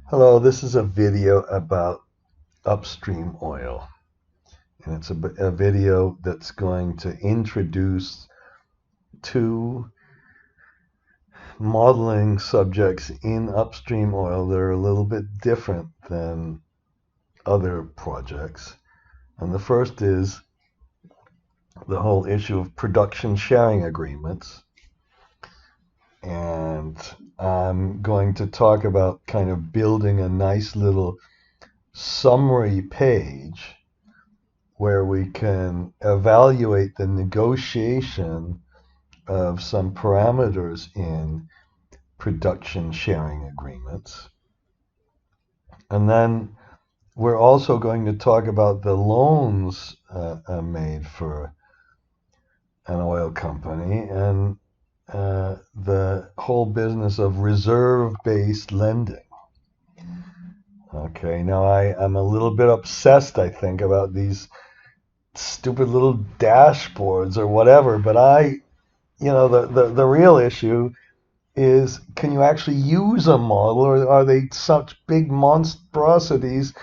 Hello, this is a video about upstream oil. And it's a video that's going to introduce two modeling subjects in upstream oil that are a little bit different than other projects. And the first is the whole issue of production sharing agreements. And I'm going to talk about kind of building a nice little summary page where we can evaluate the negotiation of some parameters in production sharing agreements. And then we're also going to talk about the loans made for an oil company and the whole business of reserve-based lending. Okay, now I am a little bit obsessed, I think, about these stupid little dashboards or whatever, but the real issue is, can you actually use a model, or are they such big monstrosities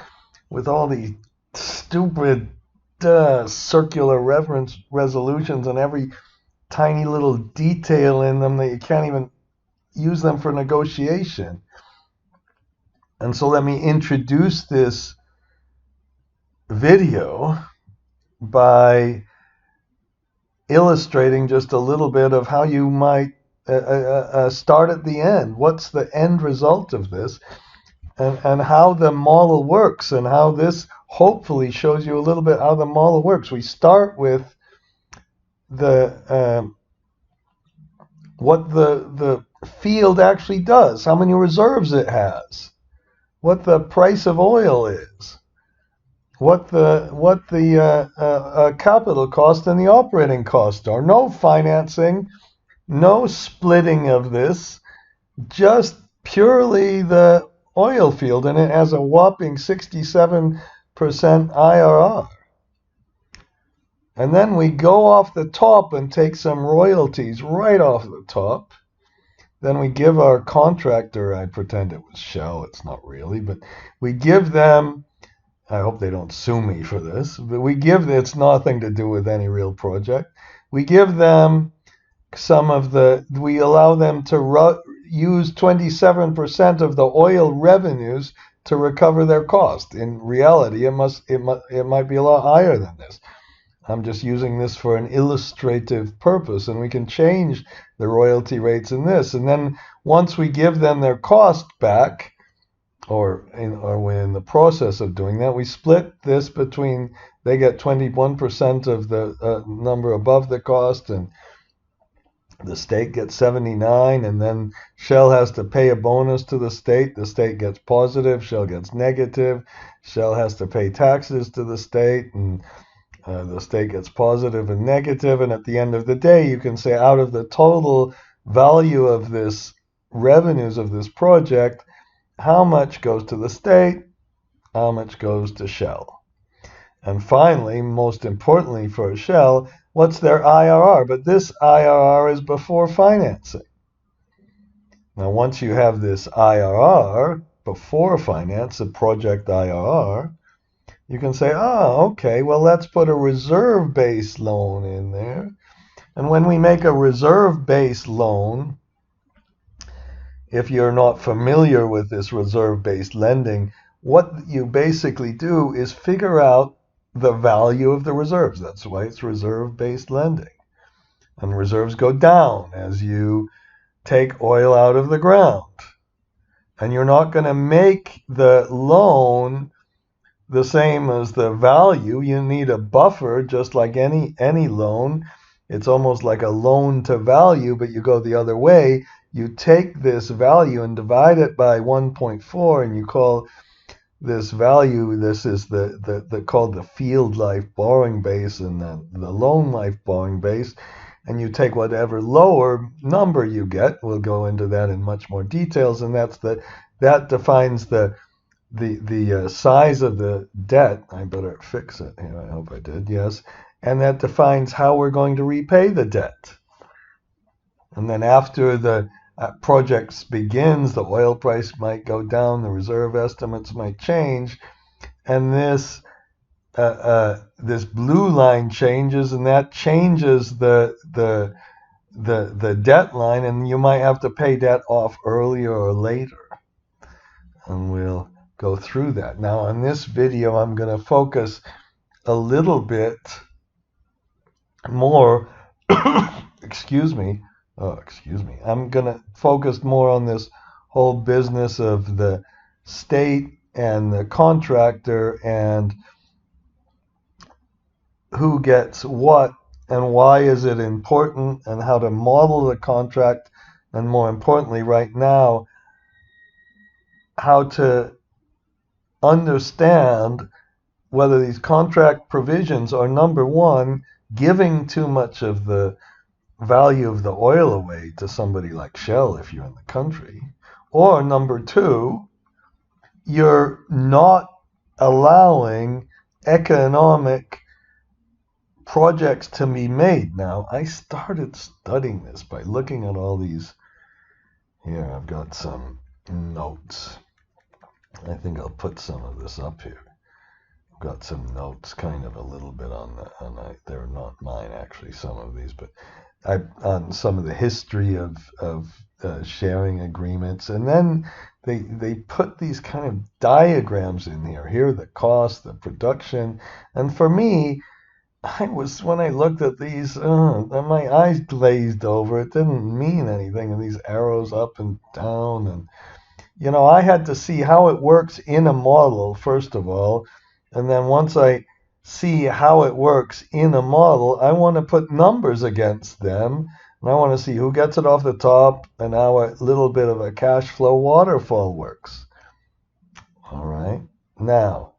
with all these stupid circular reference resolutions and every tiny little detail in them that you can't even use them for negotiation? And so let me introduce this video by illustrating just a little bit of how you might start at the end. What's the end result of this? And how the model works, and how this hopefully shows you a little bit how the model works. We start with the what the field actually does, how many reserves it has, what the price of oil is, what the capital cost and the operating cost are. No financing, no splitting of this, just purely the oil field, and it has a whopping 67% IRR. And then we go off the top and take some royalties right off the top. Then we give our contractor, I pretend it was Shell, it's not really, but we give them, I hope they don't sue me for this, but it's nothing to do with any real project. We give them we allow them to use 27% of the oil revenues to recover their cost. In reality, it might be a lot higher than this. I'm just using this for an illustrative purpose, and we can change the royalty rates in this. And then once we give them their cost back, or we're in the process of doing that, we split this between, they get 21% of the number above the cost, and the state gets 79, and then Shell has to pay a bonus to the state. The state gets positive, Shell gets negative. Shell has to pay taxes to the state, and the state gets positive and negative. And at the end of the day, you can say, out of the total value of this revenues of this project, how much goes to the state, how much goes to Shell. And finally, most importantly for Shell, what's their IRR? But this IRR is before financing. Now, once you have this IRR before finance, a project IRR, you can say, okay, well, let's put a reserve-based loan in there. And when we make a reserve-based loan, if you're not familiar with this reserve-based lending, what you basically do is figure out the value of the reserves. That's why it's reserve-based lending. And reserves go down as you take oil out of the ground. And you're not going to make the loan the same as the value. You need a buffer, just like any loan. It's almost like a loan to value, but you go the other way. You take this value and divide it by 1.4, and you call this value, this is called the field life borrowing base, and then the loan life borrowing base, and you take whatever lower number you get. We'll go into that in much more details, and that defines the size of the debt. I better fix it here. I hope I did. Yes, and that defines how we're going to repay the debt. And then after the projects begins, the oil price might go down, the reserve estimates might change, and this blue line changes, and that changes the debt line, and you might have to pay debt off earlier or later. And we'll go through that. Now, in this video, I'm going to focus a little bit more, excuse me, I'm going to focus more on this whole business of the state and the contractor and who gets what and why is it important and how to model the contract, and more importantly right now, how to understand whether these contract provisions are, number one, giving too much of the value of the oil away to somebody like Shell if you're in the country, or number two, you're not allowing economic projects to be made. Now, I started studying this by looking at all these. Here, I've got some notes. I think I'll put some of this up here. I've got some notes, kind of a little bit they're not mine actually, some of these, but on some of the history of sharing agreements, and then they put these kind of diagrams in here. Here are the cost, the production, and for me, when I looked at these, my eyes glazed over. It didn't mean anything, and these arrows up and down, and I had to see how it works in a model first of all, and then once I see how it works in a model, I want to put numbers against them, and I want to see who gets it off the top and how a little bit of a cash flow waterfall works. All right, now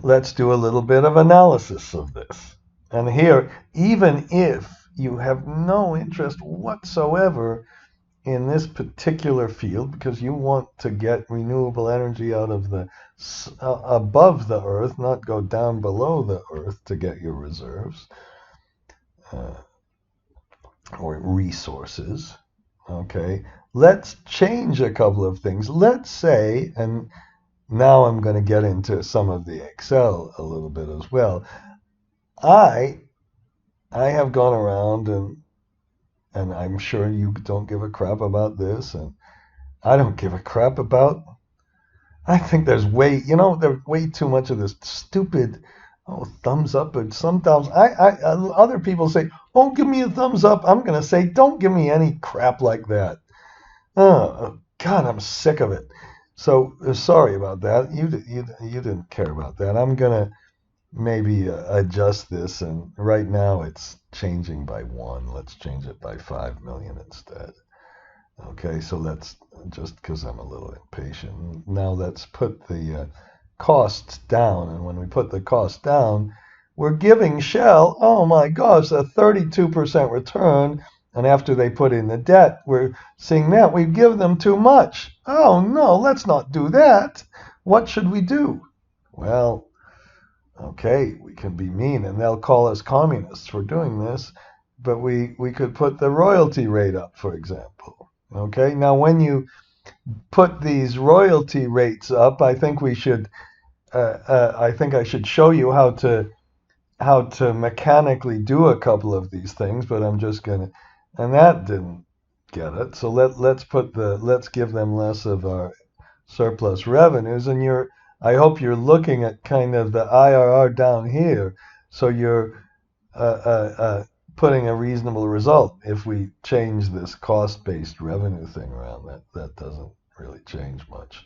let's do a little bit of analysis of this. And here, even if you have no interest whatsoever in this particular field, because you want to get renewable energy out of the above the earth, not go down below the earth to get your reserves or resources. Okay, let's change a couple of things. Let's say, and now I'm going to get into some of the Excel a little bit as well. I have gone around and I'm sure you don't give a crap about this, and I don't give a crap about. I think there's way too much of this stupid thumbs up, and sometimes other people say, "Oh, give me a thumbs up." I'm going to say, "Don't give me any crap like that." Oh God, I'm sick of it. So sorry about that. You didn't care about that. I'm gonna maybe adjust this, and right now it's changing by 1. Let's change it by 5 million instead. Okay, so let's, just because I'm a little impatient, now let's put the costs down, and when we put the cost down, we're giving Shell, oh my gosh, a 32% return. And after they put in the debt, we're seeing that we give them too much. Oh no, let's not do that. What should we do? Well, okay, we can be mean, and they'll call us communists for doing this, but we could put the royalty rate up, for example. Okay, now when you put these royalty rates up, I think I should show you how to mechanically do a couple of these things, but I'm just gonna. And that didn't get it. So let's give them less of our surplus revenues. And I hope you're looking at kind of the IRR down here. So you're putting a reasonable result. If we change this cost-based revenue thing around, that doesn't really change much.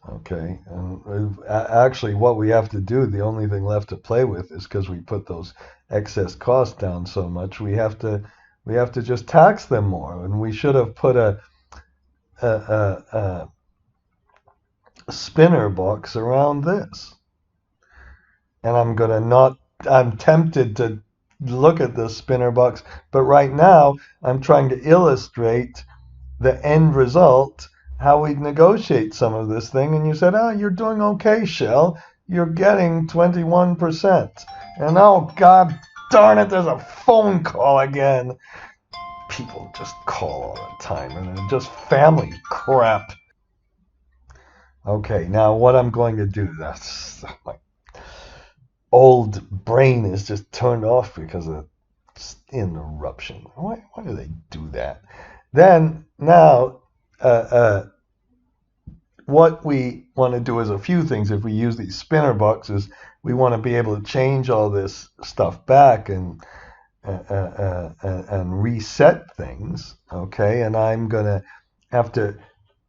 Okay, and actually what we have to do, the only thing left to play with, is because we put those excess costs down so much, we have to just tax them more, and we should have put a spinner box around this. And I'm tempted to look at this spinner box, but right now I'm trying to illustrate the end result, how we negotiate some of this thing. And you said, you're doing okay, Shell. You're getting 21%. And oh, God darn it, there's a phone call again. people just call all the time, and they're just family crap. Okay, now what I'm going to do, that's my old brain is just turned off because of interruption. Why do they do that? Then, now, what we want to do is a few things. If we use these spinner boxes, we want to be able to change all this stuff back and reset things. Okay, and I'm gonna have to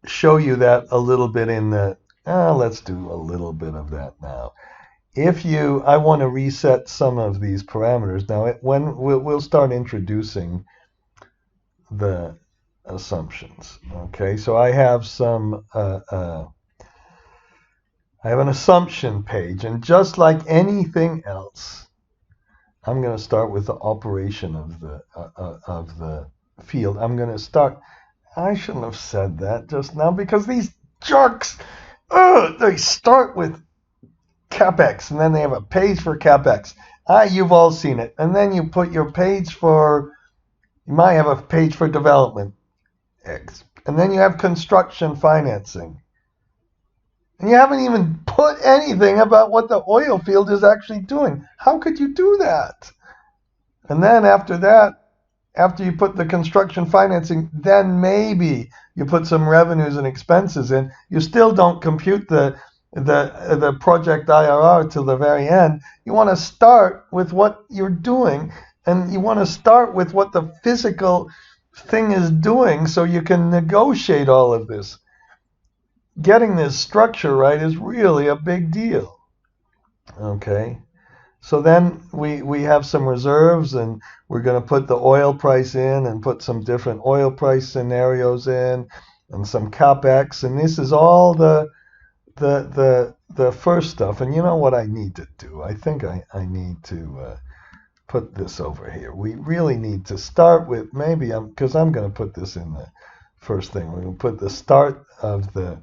show you that a little bit in the. Let's do a little bit of that now. I want to reset some of these parameters now. When we'll start introducing the assumptions. Okay, so I have I have an assumption page, and just like anything else, I'm going to start with the operation of the field. I'm going to start. I shouldn't have said that just now because these jerks, they start with CapEx, and then they have a page for CapEx. You've all seen it. And then you put your page for, you might have a page for development. And then you have construction financing. And you haven't even put anything about what the oil field is actually doing. How could you do that? And then after that, after you put the construction financing, then maybe you put some revenues and expenses in. You still don't compute the project IRR till the very end. You want to start with what you're doing, and you want to start with what the physical thing is doing so you can negotiate all of this. Getting this structure right is really a big deal. Okay. So then we have some reserves, and we're going to put the oil price in and put some different oil price scenarios in and some CapEx. And this is all the first stuff. And you know what I need to do? I think I need to put this over here. We really need to start with because I'm going to put this in the first thing. We're going to put the start of the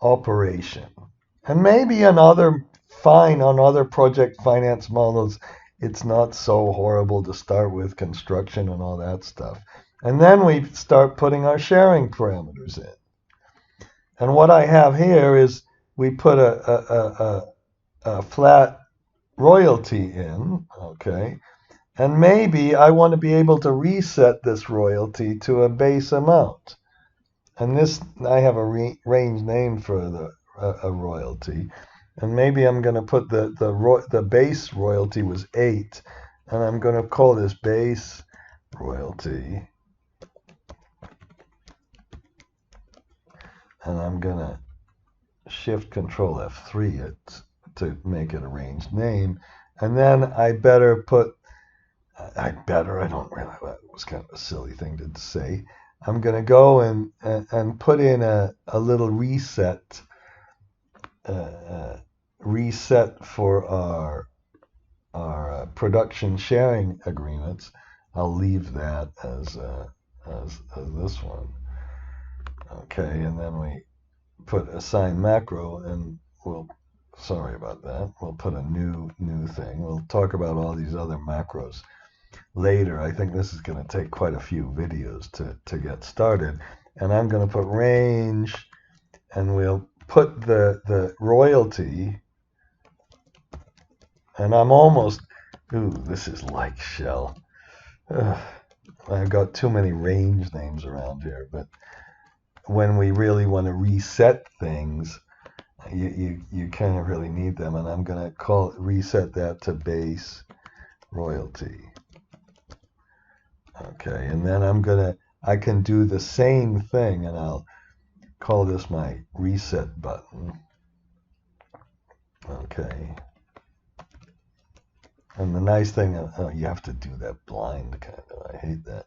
operation. And maybe on other project finance models, it's not so horrible to start with construction and all that stuff. And then we start putting our sharing parameters in. And what I have here is we put a flat royalty in, okay? And maybe I want to be able to reset this royalty to a base amount. And this, I have a range name for a royalty. And maybe I'm going to put the base royalty was 8, and I'm going to call this base royalty. And I'm going to Shift Control F3 it to make it a range name. And then I don't really, that was kind of a silly thing to say. I'm going to go and put in a little reset for our production sharing agreements. I'll leave that as this one. Okay, and then we put assign macro, and sorry about that. We'll put a new thing. We'll talk about all these other macros later. I think this is going to take quite a few videos to get started. And I'm going to put range, and we'll put the royalty, and I'm almost, this is like shell. I've got too many range names around here, but when we really want to reset things, you kind of really need them, and I'm going to reset that to base royalty. Okay, and then I can do the same thing, and I'll call this my reset button. Okay. And the nice thing, you have to do that blind kind of. I hate that.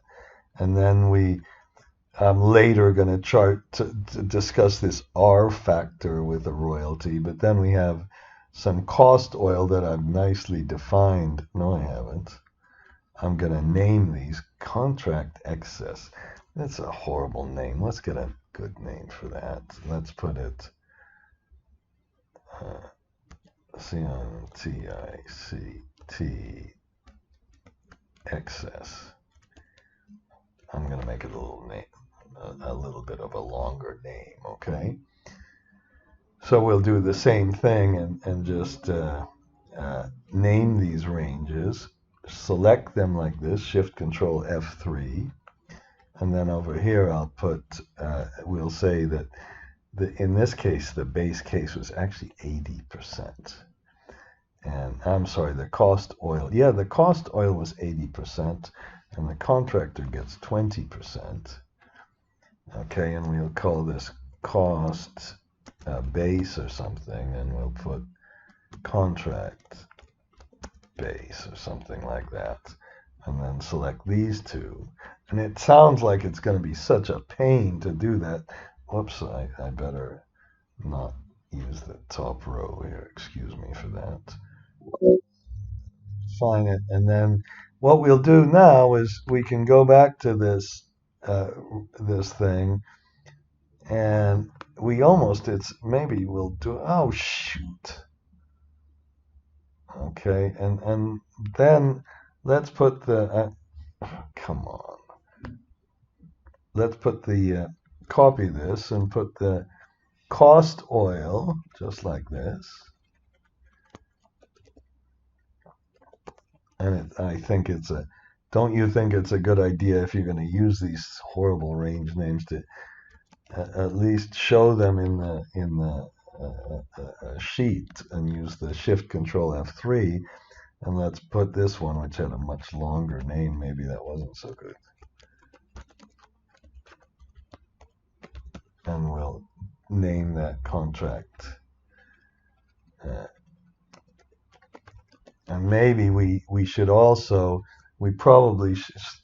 And then I'm later going to discuss this R factor with a royalty, but then we have some cost oil that I've nicely defined. No, I haven't. I'm going to name these contract excess. That's a horrible name. Let's get a good name for that. Let's put it CONTICT excess. I'm going to make it a little name, a little bit of a longer name, okay? So we'll do the same thing and just name these ranges, select them like this, Shift Control F3, and then over here I'll put, we'll say that in this case, the base case was actually 80%. And I'm sorry, the cost oil. Yeah, the cost oil was 80%, and the contractor gets 20%. Okay, and we'll call this cost base or something, and we'll put contract base or something like that. And then select these two. And it sounds like it's going to be such a pain to do that. Whoops, I better not use the top row here. Excuse me for that. Find it, and then what we'll do now is we can go back to uh, this thing, and we almost maybe we'll do, oh shoot, okay, and then let's put the come on, let's put the copy this and put the cost oil just like this. And I think don't you think it's a good idea if you're going to use these horrible range names to at least show them in the sheet and use the Shift Control F3, and let's put this one, which had a much longer name. Maybe that wasn't so good. And we'll name that contract. And maybe we should also, we probably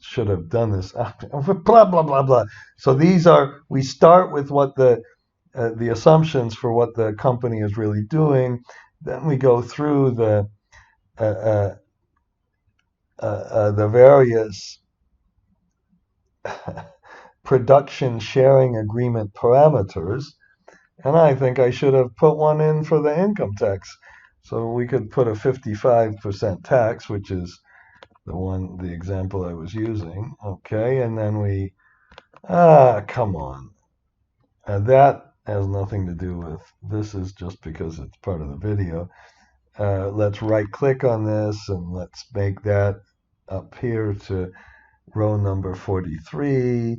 should have done this, blah, blah, blah, blah. So we start with what the assumptions for what the company is really doing. Then we go through the various production sharing agreement parameters. And I think I should have put one in for the income tax. So we could put a 55% tax, which is the example I was using. Okay, and then come on. That has nothing to do with, this is just because it's part of the video. Let's right click on this and let's make that up here to row number 43.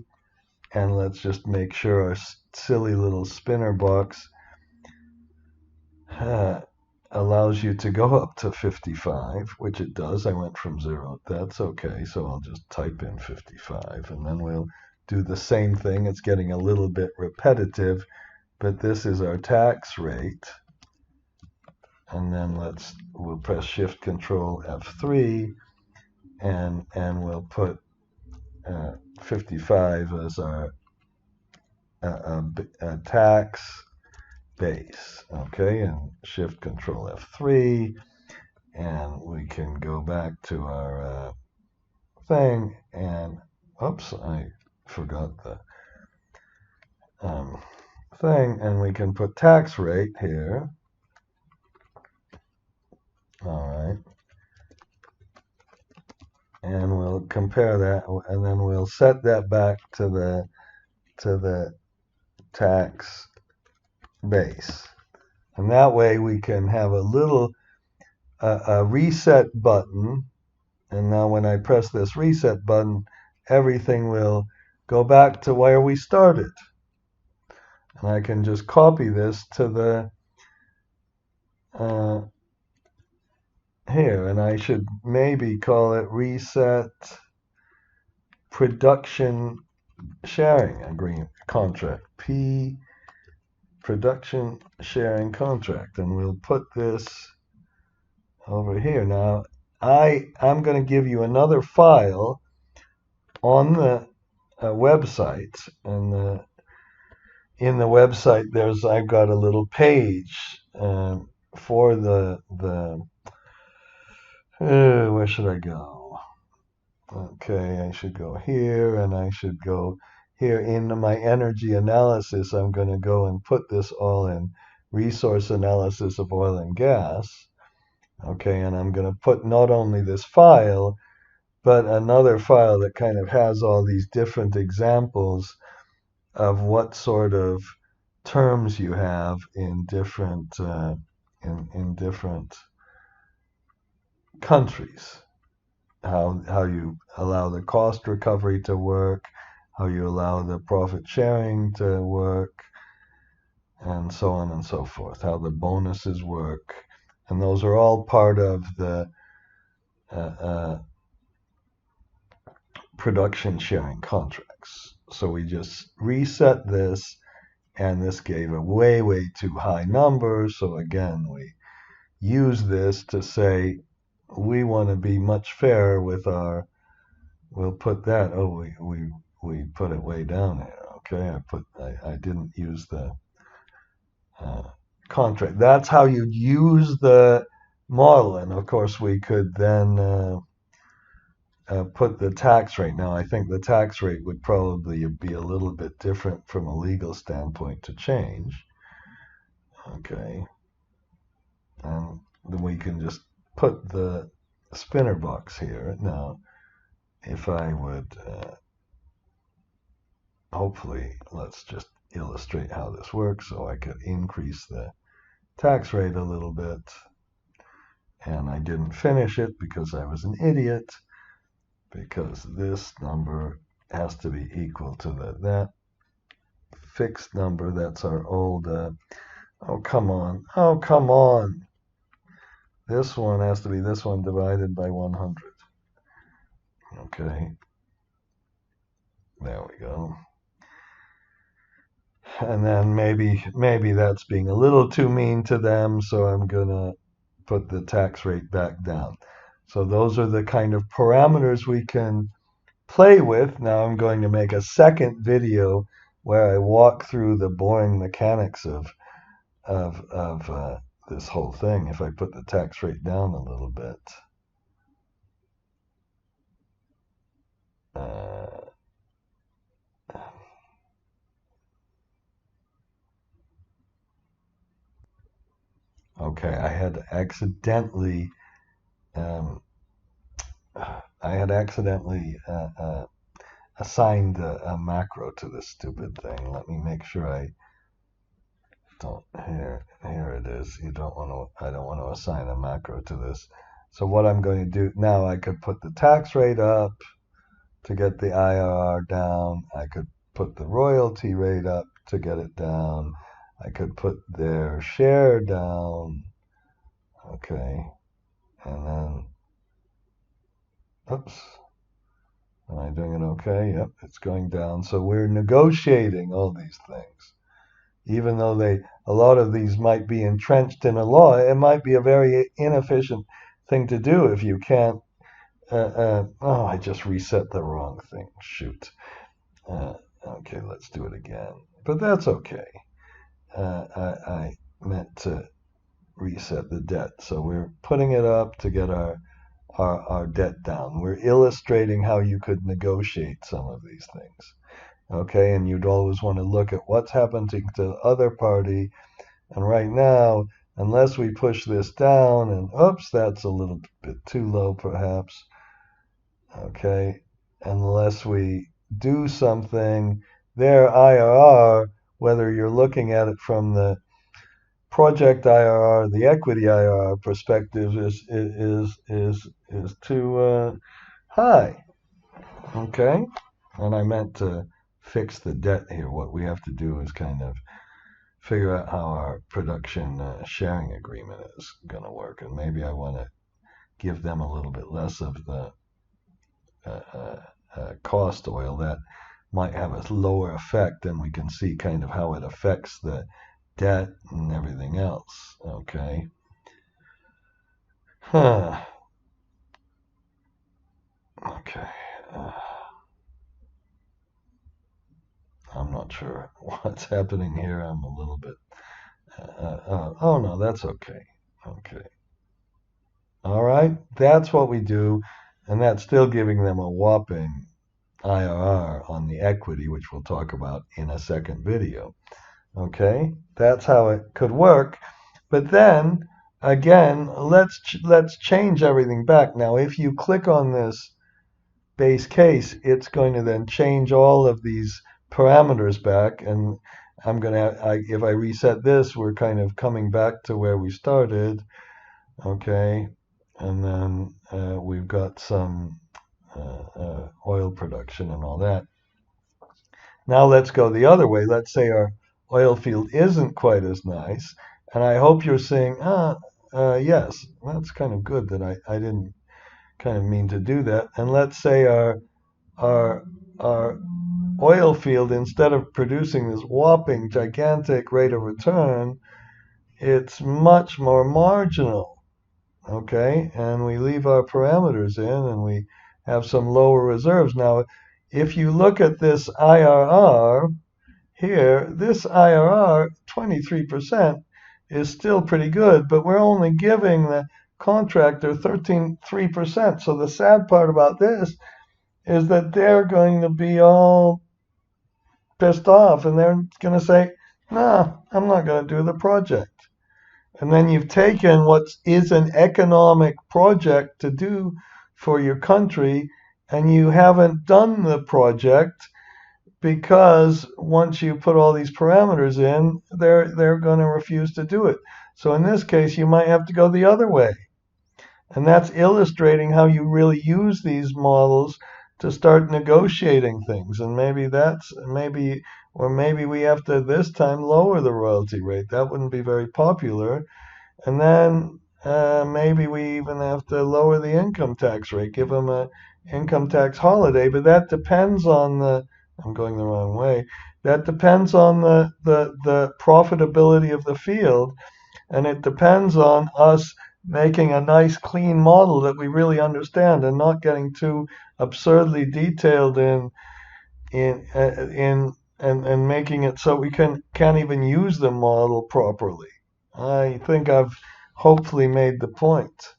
And let's just make sure our silly little spinner box allows you to go up to 55, which it does. I went from 0. That's okay. So I'll just type in 55, and then we'll do the same thing. It's getting a little bit repetitive, but this is our tax rate. And then we'll press Shift Control F3, and we'll put 55 as our tax base. Okay, and Shift Control F3, and we can go back to our thing, and oops, I forgot the thing, and we can put tax rate here. All right, and we'll compare that, and then we'll set that back to the tax base, and that way we can have a little a reset button. And now when I press this reset button, everything will go back to where we started. And I can just copy this to the here, and I should maybe call it reset production sharing agreement contract, P production sharing contract, and we'll put this over here. Now I'm going to give you another file on the website, and in the website I've got a little page for the where should I go? Okay, I should go here, and I should go here in my energy analysis. I'm going to go and put this all in resource analysis of oil and gas. Okay, and I'm going to put not only this file, but another file that kind of has all these different examples of what sort of terms you have in different in different countries. How you allow the cost recovery to work, how you allow the profit sharing to work, and so on and so forth. How the bonuses work, and those are all part of the uh, uh, production sharing contracts. So we just reset this, and this gave a way too high number. So again, we use this to say we want to be much fairer with our. We'll put that. Oh, we put it way down here. Okay, I didn't use the uh, contract. That's how you use the model, and of course we could then put the tax rate. Now, I think the tax rate would probably be a little bit different from a legal standpoint to change. Okay. And then we can just put the spinner box here. Now, if I would, hopefully, let's just illustrate how this works. So I could increase the tax rate a little bit. And I didn't finish it because I was an idiot. Because this number has to be equal to that fixed number. That's our old, oh, come on. Oh, come on. This one has to be this one divided by 100. Okay. There we go. And then maybe that's being a little too mean to them, so I'm gonna put the tax rate back down. So those are the kind of parameters we can play with. Now I'm going to make a second video where I walk through the boring mechanics of this whole thing. If I put the tax rate down a little bit. Okay, um, I had accidentally assigned a macro to this stupid thing. Let me make sure I don't. Here it is. You don't want to. I don't want to assign a macro to this. So what I'm going to do now, I could put the tax rate up to get the IRR down. I could put the royalty rate up to get it down. I could put their share down. Okay, and then, oops. Am I doing it okay? Yep, it's going down. So we're negotiating all these things. Even though a lot of these might be entrenched in a law, it might be a very inefficient thing to do if you can't. Oh, I just reset the wrong thing. Shoot. Okay, let's do it again. But that's okay. I meant to reset the debt. So we're putting it up to get our debt down. We're illustrating how you could negotiate some of these things. Okay, and you'd always want to look at what's happening to the other party. And right now, unless we push this down, and oops, that's a little bit too low perhaps. Okay, unless we do something, their IRR, whether you're looking at it from the project IRR, the equity IRR perspective, is too high. Okay, and I meant to fix the debt here. What we have to do is kind of figure out how our production sharing agreement is going to work, and maybe I want to give them a little bit less of the cost oil. That might have a lower effect, and we can see kind of how it affects the debt and everything else. Okay. Huh. Okay. I'm not sure what's happening here. I'm a little bit. Oh no, that's okay. Okay. All right. That's what we do, and that's still giving them a whopping IRR on the equity, which we'll talk about in a second video. Okay, that's how it could work. But then again, let's change everything back. Now, if you click on this base case, it's going to then change all of these parameters back, and if I reset this, we're kind of coming back to where we started, okay, and then we've got some oil production and all that. Now let's go the other way. Let's say our oil field isn't quite as nice, and I hope you're saying, yes, that's kind of good that I didn't kind of mean to do that. And let's say our our oil field, instead of producing this whopping gigantic rate of return, it's much more marginal. Okay, and we leave our parameters in and we have some lower reserves. Now, if you look at this IRR here, this IRR, 23%, is still pretty good, but we're only giving the contractor 3%. So the sad part about this is that they're going to be all pissed off and they're going to say, "No, I'm not going to do the project." And then you've taken what is an economic project to do for your country and you haven't done the project because once you put all these parameters in, they're going to refuse to do it. So in this case, you might have to go the other way. And that's illustrating how you really use these models to start negotiating things. And maybe we have to this time lower the royalty rate. That wouldn't be very popular. And then maybe we even have to lower the income tax rate, give them a income tax holiday. But that depends on I'm going the wrong way. That depends on the profitability of the field. And it depends on us making a nice clean model that we really understand and not getting too absurdly detailed and making it so we can't even use the model properly. I think I've hopefully made the point.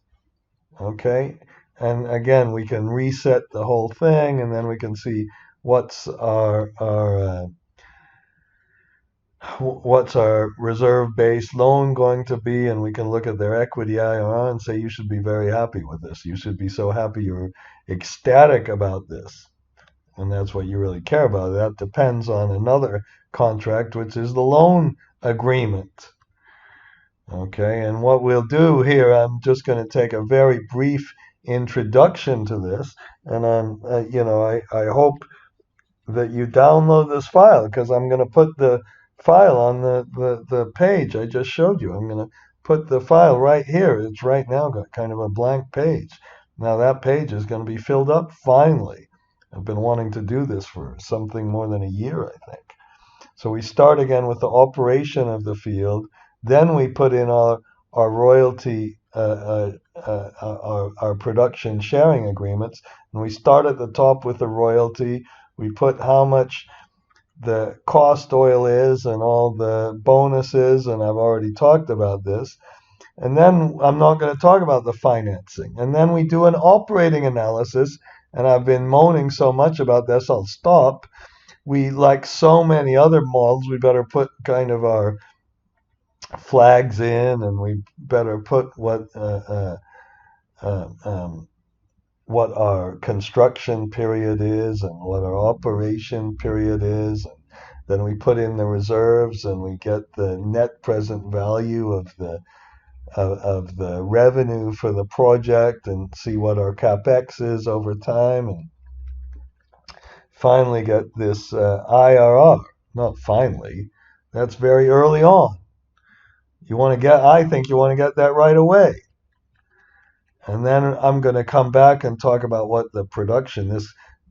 Okay? And again, we can reset the whole thing and then we can see what's our reserve-based loan going to be, and we can look at their equity IRR and say you should be very happy with this. You should be so happy you're ecstatic about this. And that's what you really care about. That depends on another contract, which is the loan agreement. Okay, and what we'll do here, I'm just going to take a very brief introduction to this, and I hope that you download this file because I'm going to put the file on the page I just showed you. I'm going to put the file right here. It's right now got kind of a blank page. Now that page is going to be filled up finally. I've been wanting to do this for something more than a year, I think. So we start again with the operation of the field. Then we put in our royalty, our production sharing agreements, and we start at the top with the royalty. We put how much the cost oil is and all the bonuses, and I've already talked about this. And then I'm not going to talk about the financing. And then we do an operating analysis, and I've been moaning so much about this, I'll stop. We, like so many other models, we better put kind of our flags in, and we better put what our construction period is and what our operation period is. And then we put in the reserves and we get the net present value of the revenue for the project and see what our capex is over time, and finally get this IRR. Not finally, that's very early on. I think you want to get that right away. And then I'm going to come back and talk about what the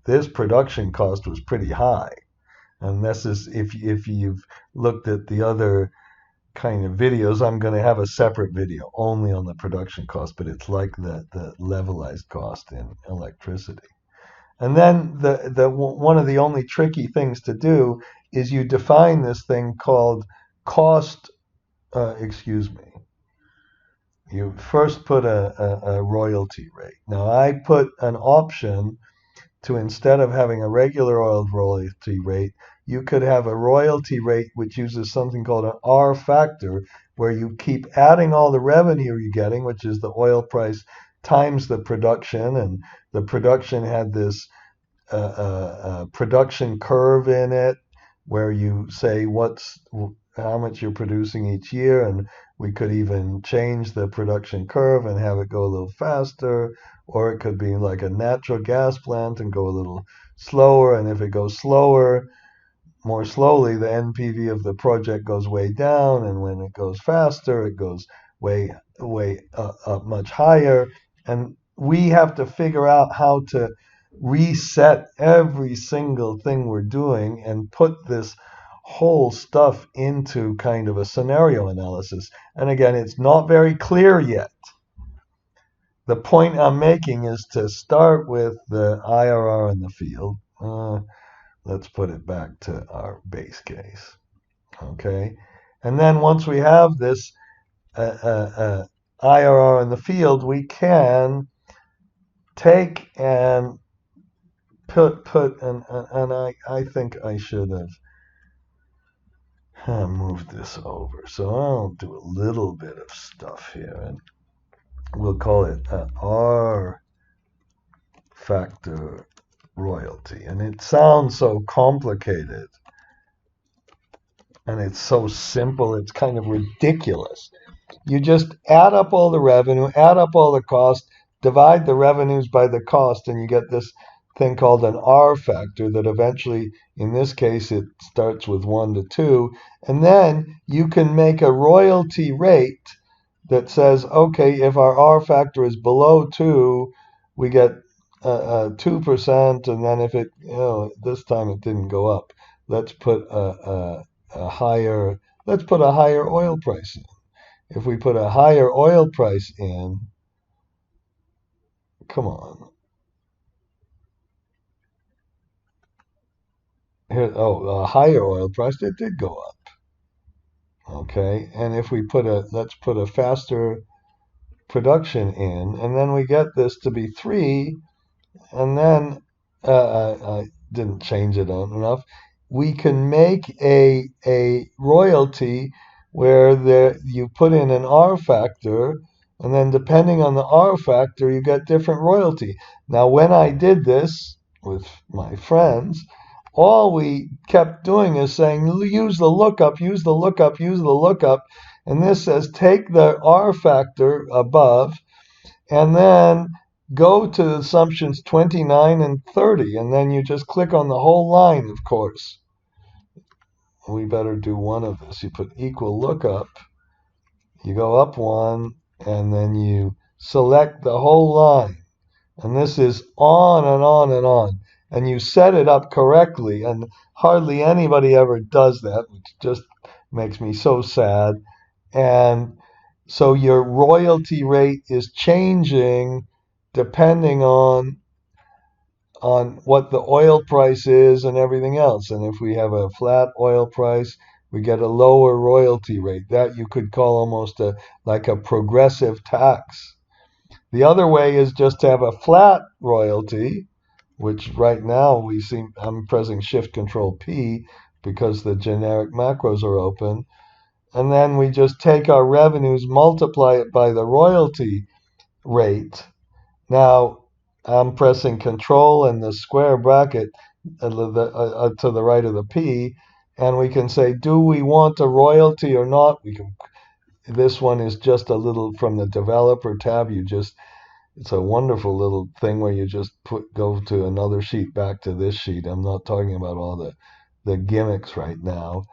this production cost was pretty high. And this is if you've looked at the other kind of videos, I'm going to have a separate video only on the production cost, but it's like the levelized cost in electricity. And then one of the only tricky things to do is you define this thing called cost. Excuse me. You first put a royalty rate. Now I put an option to, instead of having a regular oil royalty rate, you could have a royalty rate which uses something called an R factor, where you keep adding all the revenue you're getting, which is the oil price times the production, and the production had this production curve in it where you say how much you're producing each year, and we could even change the production curve and have it go a little faster, or it could be like a natural gas plant and go a little slower, and if it goes more slowly, the NPV of the project goes way down, and when it goes faster, it goes way up much higher. And we have to figure out how to reset every single thing we're doing and put this whole stuff into kind of a scenario analysis. And again, it's not very clear yet. The point I'm making is to start with the IRR in the field. Let's put it back to our base case. Okay. And then once we have this IRR in the field, we can take and put and I think I should have moved this over. So I'll do a little bit of stuff here, and we'll call it R factor royalty. And it sounds so complicated, and it's so simple, it's kind of ridiculous. You just add up all the revenue, add up all the cost, divide the revenues by the cost, and you get this thing called an R factor that eventually, in this case, it starts with 1 to 2. And then you can make a royalty rate that says, okay, if our R factor is below 2, we get 2%. And then if it, this time it didn't go up, let's put a higher oil price in. If we put a higher oil price in, come on. Here, a higher oil price, it did go up. Okay, and if we let's put a faster production in, and then we get this to be 3, and then I didn't change it enough. We can make a royalty where you put in an R factor, and then depending on the R factor, you get different royalty. Now, when I did this with my friends, all we kept doing is saying, use the lookup, use the lookup, use the lookup. And this says, take the R factor above, and then go to the assumptions 29 and 30. And then you just click on the whole line, of course. We better do one of this. You put equal lookup, you go up 1, and then you select the whole line. And this is on and on and on. And you set it up correctly, and hardly anybody ever does that, which just makes me so sad. And so your royalty rate is changing depending on what the oil price is and everything else. And if we have a flat oil price, we get a lower royalty rate. That you could call almost like a progressive tax. The other way is just to have a flat royalty, which right now I'm pressing Shift Control P because the generic macros are open. And then we just take our revenues, multiply it by the royalty rate. Now, I'm pressing Control and the square bracket to the right of the P, and we can say, do we want a royalty or not? This one is just a little from the developer tab. It's a wonderful little thing where you just go to another sheet, back to this sheet. I'm not talking about all the gimmicks right now.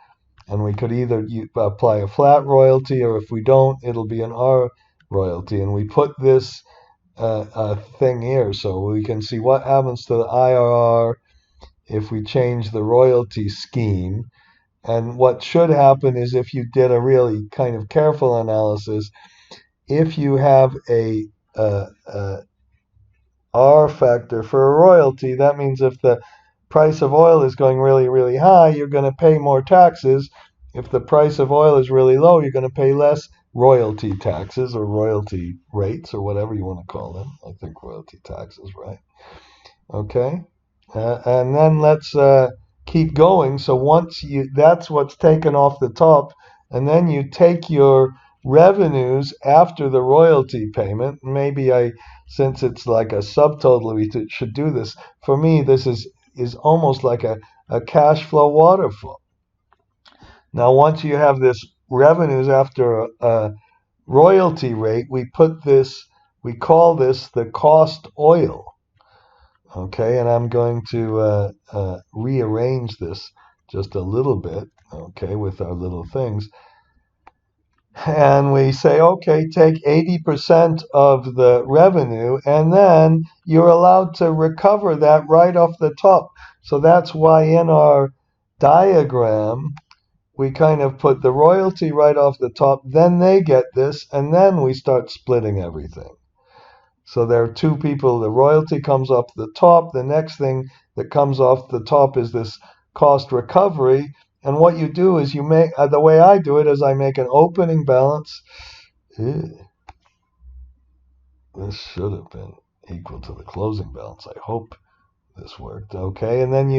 And we could either apply a flat royalty, or if we don't, it'll be an R royalty. And we put this thing here so we can see what happens to the IRR if we change the royalty scheme. And what should happen is, if you did a really kind of careful analysis, if you have a R factor for a royalty, that means if the price of oil is going really, really high, you're going to pay more taxes. If the price of oil is really low, you're going to pay less royalty taxes, or royalty rates, or whatever you want to call them. I think royalty taxes, right? Okay. And then let's keep going. So that's what's taken off the top. And then you take your revenues after the royalty payment. Maybe since it's like a subtotal, we should do this. For me, this is almost like a cash flow waterfall. Now, once you have this revenues after a royalty rate, we call this the cost oil. Okay, and I'm going to rearrange this just a little bit, okay, with our little things. And we say, okay, take 80% of the revenue, and then you're allowed to recover that right off the top. So that's why in our diagram, we kind of put the royalty right off the top, then they get this, and then we start splitting everything. So there are two people, the royalty comes off the top, the next thing that comes off the top is this cost recovery. And what you do is you make, the way I do it is I make an opening balance. This should have been equal to the closing balance. I hope this worked. Okay, and then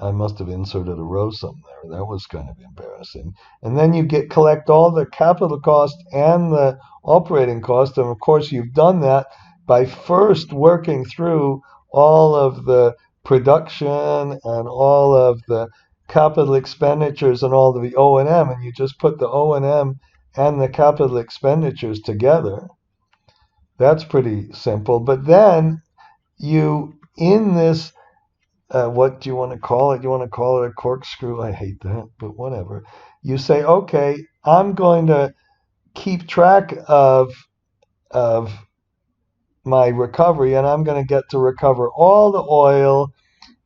I must have inserted a row somewhere. That was kind of embarrassing. And then you collect all the capital cost and the operating cost. And of course, you've done that by first working through all of the production and all of the capital expenditures and all of the O&M, and you just put the O&M and the capital expenditures together. That's pretty simple. But then in this, what do you want to call it? You want to call it a corkscrew? I hate that, but whatever. You say, okay, I'm going to keep track of my recovery, and I'm going to get to recover all the oil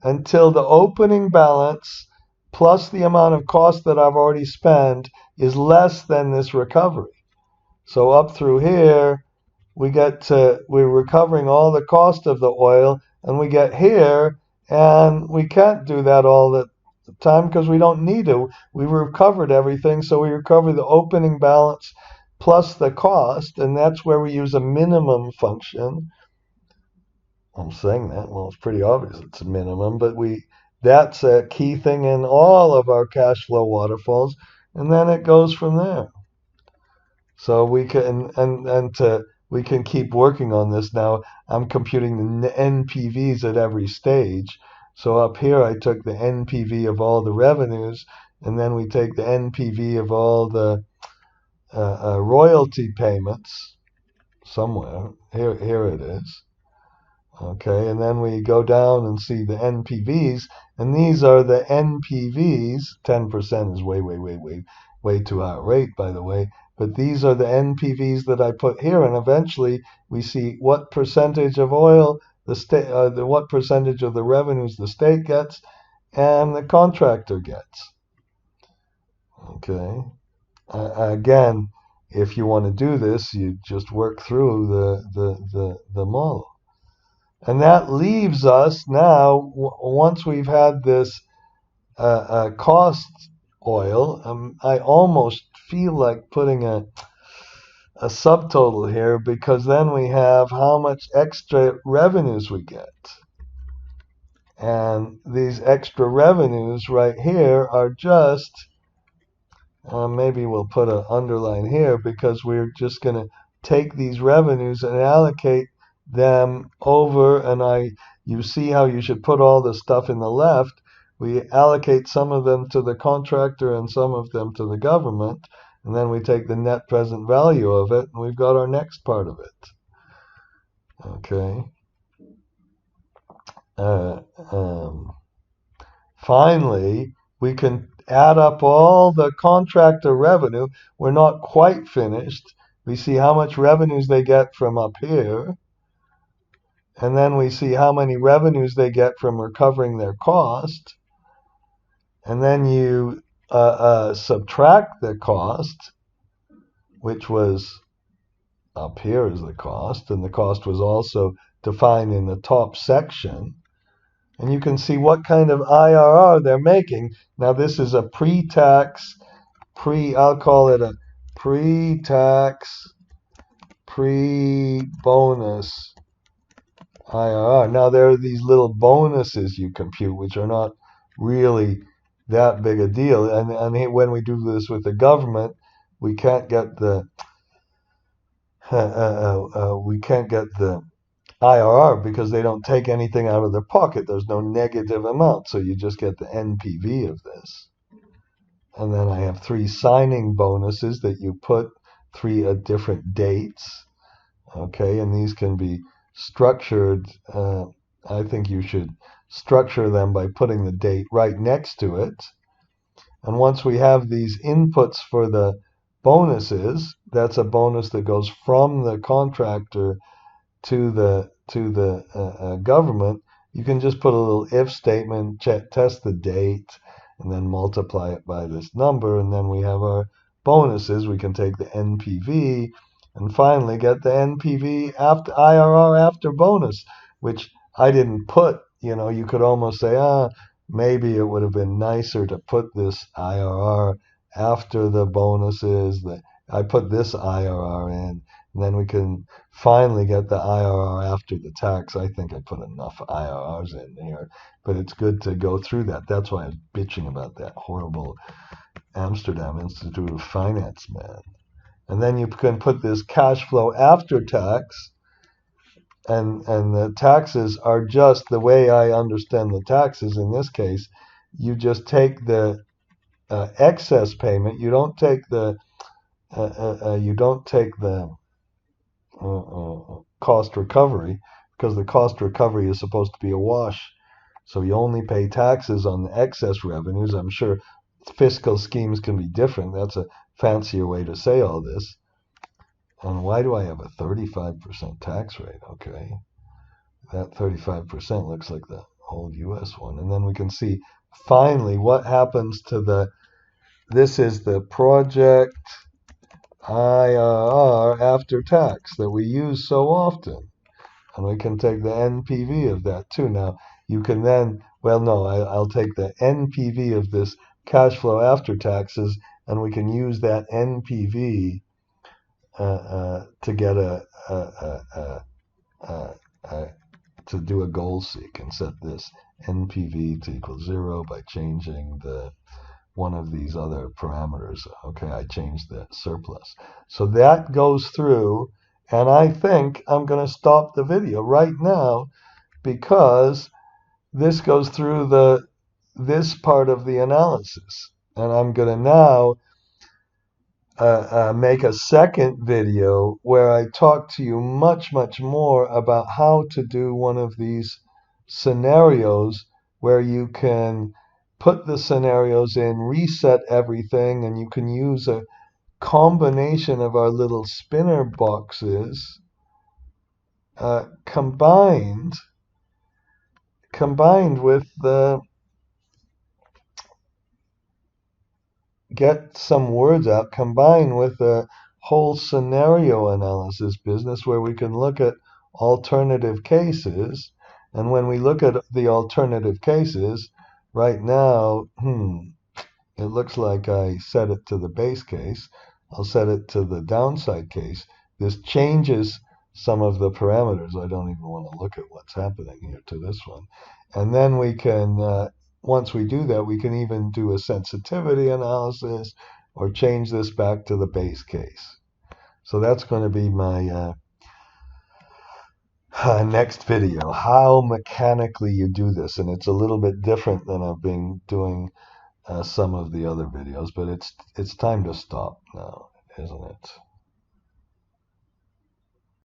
until the opening balance plus the amount of cost that I've already spent is less than this recovery. So up through here, we're recovering all the cost of the oil, and we get here, and we can't do that all the time because we don't need to. We recovered everything, so we recover the opening balance plus the cost, and that's where we use a minimum function. I'm saying that, well, it's pretty obvious it's a minimum, but that's a key thing in all of our cash flow waterfalls, and then it goes from there. So we can we can keep working on this now. I'm computing the NPVs at every stage. So up here I took the NPV of all the revenues, and then we take the NPV of all the royalty payments somewhere. Here it is. Okay, and then we go down and see the NPVs, and these are the NPVs. 10% is way too outright, by the way. But these are the NPVs that I put here, and eventually we see what percentage of oil the state, what percentage of the revenues the state gets, and the contractor gets. Okay. Again, if you want to do this, you just work through the model. And that leaves us now, once we've had this cost oil, I almost feel like putting a subtotal here, because then we have how much extra revenues we get. And these extra revenues right here are just, maybe we'll put an underline here, because we're just going to take these revenues and allocate them over, and you see how you should put all the stuff in the left. We allocate some of them to the contractor and some of them to the government, and then we take the net present value of it, and we've got our next part of it. Okay. Finally, we can add up all the contractor revenue. We're not quite finished. We see how much revenues they get from up here. And then we see how many revenues they get from recovering their cost. And then you subtract the cost, which was up here is the cost, and the cost was also defined in the top section. And you can see what kind of IRR they're making. Now this is a pre-tax, I'll call it a pre-tax, pre-bonus IRR. Now there are these little bonuses you compute, which are not really that big a deal. And when we do this with the government, we can't get the we can't get the IRR because they don't take anything out of their pocket. There's no negative amount, so you just get the NPV of this. And then I have 3 signing bonuses that you put 3 at different dates. Okay, and these can be structured. I think you should structure them by putting the date right next to it. And once we have these inputs for the bonuses, that's a bonus that goes from the contractor to the government. You can just put a little if statement, test the date, and then multiply it by this number, and then we have our bonuses. We can take the NPV and finally get the NPV after IRR after bonus, which I didn't put. You could almost say, maybe it would have been nicer to put this IRR after the bonuses. I put this IRR in, and then we can finally get the IRR after the tax. I think I put enough IRRs in here, but it's good to go through that. That's why I was bitching about that horrible Amsterdam Institute of Finance man. And then you can put this cash flow after tax, and the taxes are just the way I understand the taxes in this case. You just take the excess payment. You don't take the cost recovery, because the cost recovery is supposed to be a wash. So you only pay taxes on the excess revenues. I'm sure fiscal schemes can be different. That's a fancier way to say all this. And why do I have a 35% tax rate? Okay, that 35% looks like the whole US one. And then we can see finally what happens to this is the project IRR after tax that we use so often. And we can take the NPV of that too. Now, you can then, well, no, I'll take the NPV of this cash flow after taxes, and we can use that NPV to get to do a goal seek and set this NPV to equal 0 by changing one of these other parameters. Okay, I changed the surplus. So that goes through, and I think I'm going to stop the video right now because this goes through this part of the analysis. And I'm going to now make a second video where I talk to you much more about how to do one of these scenarios where you can put the scenarios in, reset everything, and you can use a combination of our little spinner boxes combined with get some words out, combined with a whole scenario analysis business where we can look at alternative cases. And when we look at the alternative cases, right now, it looks like I set it to the base case. I'll set it to the downside case. This changes some of the parameters. I don't even want to look at what's happening here to this one. And then we can, once we do that, we can even do a sensitivity analysis or change this back to the base case. So that's going to be my next video, how mechanically you do this. And it's a little bit different than I've been doing some of the other videos, but it's time to stop now, isn't it?